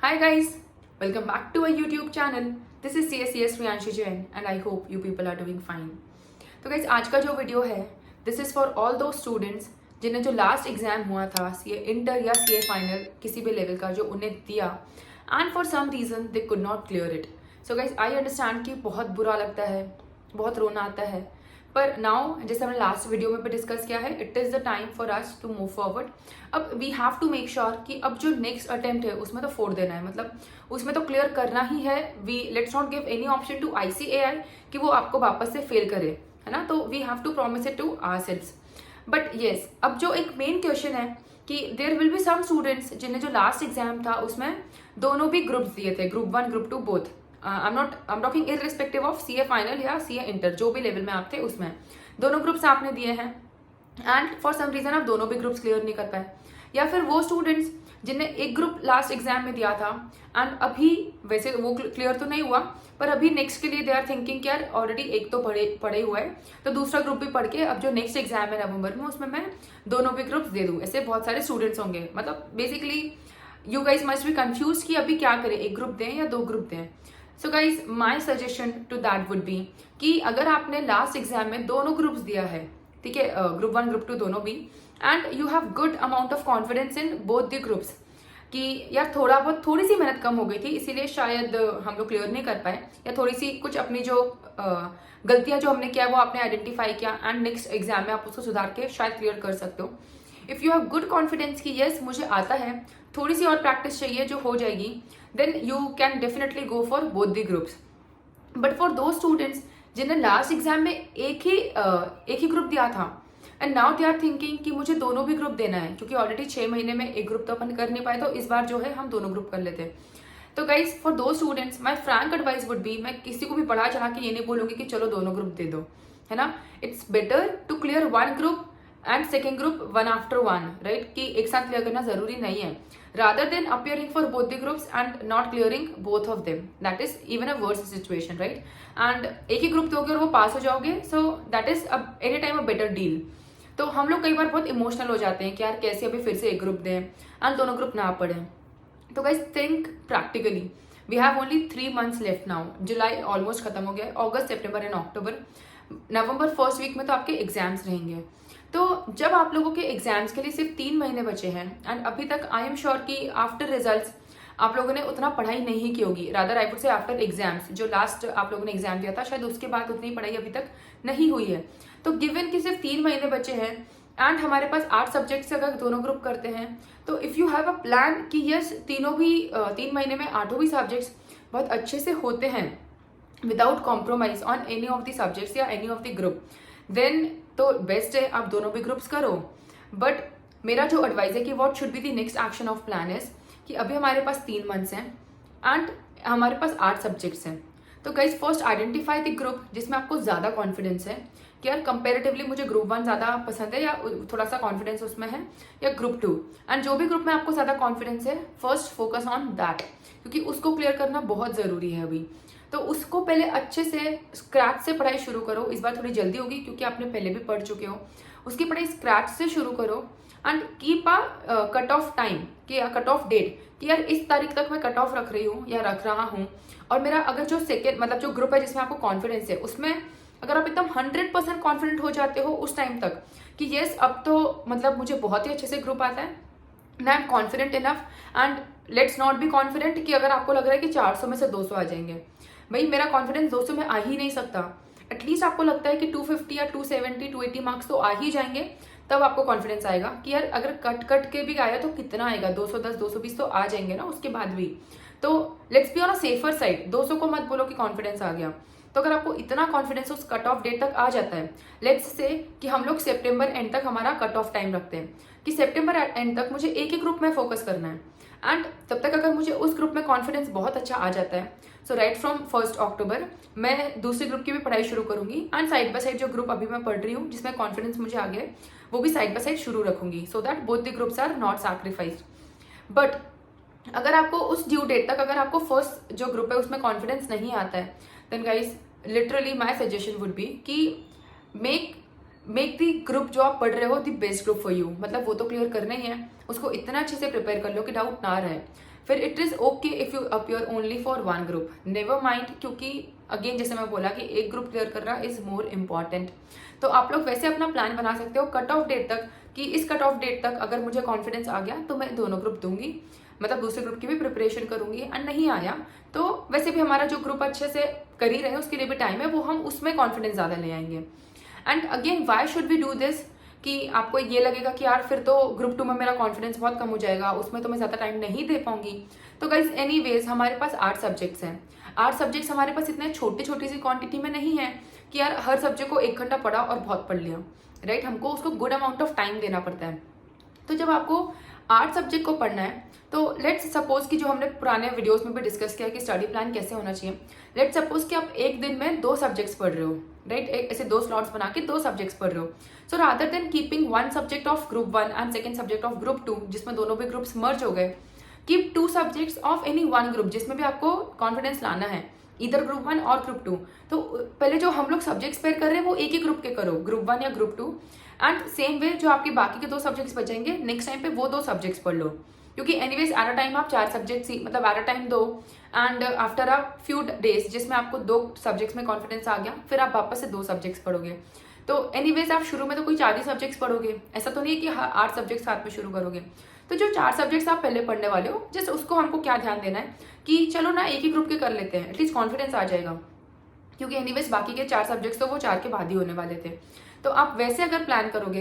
Hi guys, welcome back to our YouTube channel. This is CSCS Priyanshu Jain and I hope you people are doing fine. तो guys आज का जो video है this is for all those students जिन्हें जो last exam हुआ था CA inter या सीए फाइनल किसी भी लेवल का जो उन्हें दिया and for some reason they could not clear it. So guys I understand कि बहुत बुरा लगता है, बहुत रोना आता है, पर नाउ जैसे हमने लास्ट वीडियो में भी डिस्कस किया है it is the time for us to move forward. अब we have to make sure कि अब जो नेक्स्ट अटेम्प्ट है उसमें तो फोड़ देना है, मतलब उसमें तो क्लियर करना ही है. We let's not give any option to ICAI कि वो आपको वापस से फेल करे, है ना. तो we have to promise it to ourselves. But yes, अब जो एक मेन क्वेश्चन है कि there will be some students जिन्हें जो लास्ट एग्जाम था उसमें दोनों भी ग्रुप्स दिए थे, group 1 group 2 both. I am talking irrespective of CA final या सीए इंटर, जो भी लेवल में आप थे उसमें दोनों ग्रुप्स आपने दिए हैं एंड फॉर सम रीजन आप दोनों भी ग्रुप्स क्लियर नहीं कर पाए. या फिर वो स्टूडेंट्स जिनने एक ग्रुप लास्ट एग्जाम में दिया था एंड अभी वैसे वो क्लियर तो नहीं हुआ पर अभी नेक्स्ट के लिए दे आर थिंकिंग कि यार ऑलरेडी एक तो पढ़े हुआ है तो दूसरा ग्रुप भी पढ़ के अब जो नेक्स्ट एग्जाम है नवंबर में उसमें मैं दोनों भी ग्रुप्स दे दूं. ऐसे बहुत सारे स्टूडेंट्स होंगे. मतलब basically you guys must be confuse कि अभी क्या करें, एक ग्रुप दें या 2 ग्रुप दें. So guys my suggestion to that would be कि अगर आपने लास्ट एग्जाम में दोनों ग्रुप्स दिया है, ठीक है, ग्रुप 1 ग्रुप 2 दोनों भी, and you have good amount of confidence in both the groups कि यार थोड़ी सी मेहनत कम हो गई थी इसीलिए शायद हम लोग क्लियर नहीं कर पाए, या थोड़ी सी कुछ अपनी जो गलतियां जो हमने किया वो आपने आइडेंटिफाई किया एंड नेक्स्ट एग्जाम में आप उसको सुधार के शायद क्लियर कर सकते हो. If you have good confidence कि यस मुझे आता है, थोड़ी सी और प्रैक्टिस चाहिए जो हो जाएगी, then you can definitely go for both the groups. But for those students जिन्हें लास्ट एग्जाम में एक ही ग्रुप दिया था and now they are thinking कि मुझे दोनों भी ग्रुप देना है क्योंकि ऑलरेडी 6 महीने में एक ग्रुप तो अपन कर नहीं पाए तो इस बार जो है हम दोनों ग्रुप कर लेते हैं. तो guys for those students my Frank advice would be, मैं किसी को भी बढ़ा चढ़ा के ये नहीं बोलूंगी कि चलो दोनों ग्रुप दे दो, है ना. It's better to clear 1 group and second group 1 after 1, right, कि एक साथ क्लियर करना जरूरी नहीं है, rather than appearing for both the groups and not clearing both of them. That is even a worse situation, right? And एक ही group दोगे और वो पास हो जाओगे, so that is any time a better deal. तो हम लोग कई बार बहुत इमोशनल हो जाते हैं कि यार कैसे अभी फिर से एक ग्रुप दें एंड दोनों ग्रुप ना पढ़ें. तो guys think practically. We have only 3 months left now. July almost खत्म हो गया है, अगस्त सितंबर एंड अक्टूबर, नवंबर फर्स्ट वीक में तो आपके एग्जाम्स रहेंगे. तो जब आप लोगों के एग्जाम्स के लिए सिर्फ 3 महीने बचे हैं एंड अभी तक आई एम श्योर कि आफ्टर रिजल्ट्स आप लोगों ने उतना पढ़ाई नहीं की होगी, rather I would say after exams जो लास्ट आप लोगों ने एग्जाम दिया था शायद उसके बाद उतनी पढ़ाई अभी तक नहीं हुई है. तो गिवन कि सिर्फ 3 महीने बचे हैं एंड हमारे पास 8 सब्जेक्ट्स अगर दोनों ग्रुप करते हैं तो if you have a plan कि यस 3 महीने में 8 भी सब्जेक्ट्स बहुत अच्छे से होते हैं without compromise on any of the subjects या any of the group, then तो बेस्ट है आप दोनों भी ग्रुप्स करो. बट मेरा जो एडवाइस है कि what should be the next action of plan is कि अभी हमारे पास 3 मंथ्स हैं एंड हमारे पास 8 सब्जेक्ट्स हैं. तो guys first identify the group जिसमें आपको ज़्यादा कॉन्फिडेंस है कि यार कंपेरेटिवली मुझे ग्रुप 1 ज़्यादा पसंद है या थोड़ा सा कॉन्फिडेंस उसमें है, या ग्रुप 2. एंड जो भी ग्रुप में आपको ज़्यादा कॉन्फिडेंस है फर्स्ट फोकस ऑन दैट क्योंकि उसको क्लियर करना बहुत ज़रूरी है अभी. तो उसको पहले अच्छे से स्क्रैच से पढ़ाई शुरू करो. इस बार थोड़ी जल्दी होगी क्योंकि आपने पहले भी पढ़ चुके हो. उसकी पढ़ाई स्क्रैच से शुरू करो and keep a cut off time कि कट ऑफ डेट कि यार इस तारीख तक मैं कट ऑफ रख रही हूँ या रख रहा हूँ. और मेरा अगर जो सेकेंड मतलब जो ग्रुप है जिसमें आपको कॉन्फिडेंस है उसमें अगर आप एकदम 100% कॉन्फिडेंट हो जाते हो उस टाइम तक कि येस अब तो मतलब मुझे बहुत ही अच्छे से ग्रुप आता है, I am confident enough. And let's not be confident कि अगर आपको लग रहा है कि 400 में से 200 आ जाएंगे, भाई मेरा कॉन्फिडेंस 200 में आ ही नहीं सकता. एटलीस्ट आपको लगता है कि 250 या 270 280 मार्क्स तो आ ही जाएंगे, तब आपको कॉन्फिडेंस आएगा कि यार अगर कट के भी आया तो कितना आएगा, 210 220 तो आ जाएंगे ना उसके बाद भी. तो let's be on a safer side. 200 को मत बोलो कि कॉन्फिडेंस आ गया. तो अगर आपको इतना कॉन्फिडेंस उस कट ऑफ डेट तक आ जाता है, लेट्स से कि हम लोग सितंबर एंड तक हमारा कट ऑफ टाइम रखते हैं कि सितंबर एंड तक मुझे एक ही ग्रुप में फोकस करना है एंड तब तक अगर मुझे उस ग्रुप में कॉन्फिडेंस बहुत अच्छा आ जाता है सो राइट फ्रॉम 1 अक्टूबर मैं दूसरे ग्रुप की भी पढ़ाई शुरू करूंगी एंड साइड बाय साइड जो ग्रुप अभी मैं पढ़ रही हूँ जिसमें कॉन्फिडेंस मुझे आ गया है वो भी साइड बाय साइड शुरू रखूंगी so that both the groups are not sacrificed. But अगर आपको उस ड्यू डेट तक अगर आपको फर्स्ट जो ग्रुप है उसमें कॉन्फिडेंस नहीं आता है then guys literally my suggestion would be कि मेक दी ग्रुप जो आप पढ़ रहे हो the best group for you. मतलब वो तो क्लियर करना ही है, उसको इतना अच्छे से प्रिपेयर कर लो कि डाउट ना रहे. फिर it is okay if you appear only for one group, never mind, क्योंकि अगेन जैसे मैं बोला कि एक ग्रुप क्लियर करना इज़ मोर इम्पॉर्टेंट। तो आप लोग वैसे अपना प्लान बना सकते हो कट ऑफ डेट तक, कि इस कट ऑफ डेट तक अगर मुझे कॉन्फिडेंस आ गया तो मैं दोनों ग्रुप दूंगी, मतलब दूसरे ग्रुप की भी प्रिपरेशन करूंगी, एंड नहीं आया तो वैसे भी हमारा जो ग्रुप अच्छे से कर ही रहे हैं उसके लिए भी टाइम है, वो हम उसमें कॉन्फिडेंस ज़्यादा ले आएंगे। And again why should we do this, कि आपको ये लगेगा कि यार फिर तो ग्रुप 2 में मेरा कॉन्फिडेंस बहुत कम हो जाएगा, उसमें तो मैं ज़्यादा टाइम नहीं दे पाऊंगी। तो गाइज एनीवेज हमारे पास 8 सब्जेक्ट्स हैं। 8 सब्जेक्ट्स हमारे पास इतने छोटी छोटी सी क्वांटिटी में नहीं है कि यार हर सब्जेक्ट को 1 घंटा पढ़ा और बहुत पढ़ लिया, राइट। हमको उसको गुड अमाउंट ऑफ टाइम देना पड़ता है। तो जब आपको 8 सब्जेक्ट को पढ़ना है तो लेट्स सपोज कि जो हमने पुराने वीडियोस में भी डिस्कस किया कि स्टडी प्लान कैसे होना चाहिए, लेट्स सपोज कि आप एक दिन में 2 सब्जेक्ट्स पढ़ रहे हो, राइट, ऐसे 2 स्लॉट्स बना के 2 सब्जेक्ट्स पढ़ रहे हो। So rather than keeping 1 subject of group 1 and second subject of group 2 जिसमें दोनों भी ग्रुप्स मर्ज हो गए, keep 2 subjects of any one group जिसमें भी आपको कॉन्फिडेंस लाना है, इधर ग्रुप 1 और ग्रुप 2। तो पहले जो हम लोग सब्जेक्ट्स पेयर कर रहे हैं वो एक ही ग्रुप के करो, ग्रुप 1 या ग्रुप 2, एंड सेम वे जो आपके बाकी के 2 सब्जेक्ट्स बचेंगे नेक्स्ट टाइम पे वो 2 सब्जेक्ट्स पढ़ लो, क्योंकि एनीवेज एट अ टाइम आप 4 सब्जेक्ट्स ही, मतलब at a time 2 and after a few days जिसमें आपको 2 सब्जेक्ट्स में कॉन्फिडेंस आ गया फिर आप वापस से 2 सब्जेक्ट्स पढ़ोगे। तो एनीवेज आप शुरू में तो कोई 4 ही सब्जेक्ट्स पढ़ोगे, ऐसा तो नहीं है कि 8 सब्जेक्ट्स साथ में शुरू करोगे। तो जो 4 सब्जेक्ट्स आप पहले पढ़ने वाले हो जस्ट उसको हमको क्या ध्यान देना है कि चलो ना एक ही ग्रुप के कर लेते हैं, एटलीस्ट कॉन्फिडेंस आ जाएगा, क्योंकि एनीवेज बाकी के 4 सब्जेक्ट्स तो वो 4 के बाद ही होने वाले थे। तो आप वैसे अगर प्लान करोगे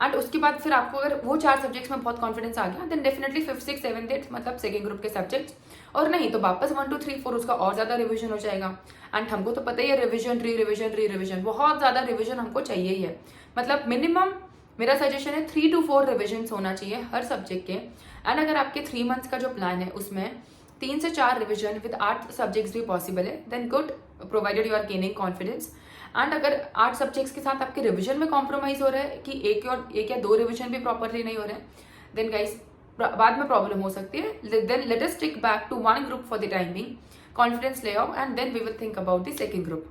एंड उसके बाद फिर आपको अगर वो 4 सब्जेक्ट्स में बहुत कॉन्फिडेंस आ गया then definitely 5th 6th 7th 8th मतलब सेकंड ग्रुप के सब्जेक्ट्स, और नहीं तो वापस 1 2 3 4 उसका और ज्यादा रिविजन हो जाएगा। एंड हमको तो पता ही है रिविजन री रिविजन बहुत ज्यादा रिविजन हमको चाहिए ही है, मतलब मिनिमम मेरा सजेशन है 3 to 4 रिविजन होना चाहिए हर सब्जेक्ट के। एंड अगर आपके 3 मंथ्स का जो प्लान है उसमें 3 से 4 रिविजन विद 8 सब्जेक्ट्स भी पॉसिबल है then good, provided you are gaining confidence. And अगर 8 सब्जेक्ट्स के साथ आपके रिवीजन में कॉम्प्रोमाइज हो रहा है कि एक या 2 रिवीजन भी प्रॉपरली नहीं हो रहे हैं देन गाइस बाद में प्रॉब्लम हो सकती है। Then let us stick back to 1 group for the time being, confidence ले आओ and then we will think about the second group.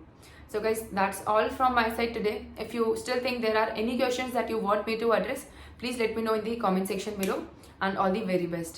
So guys, that's all from my side today. If you still think there are any questions that you want me to address, please let me know in the comment section below, and all the very best.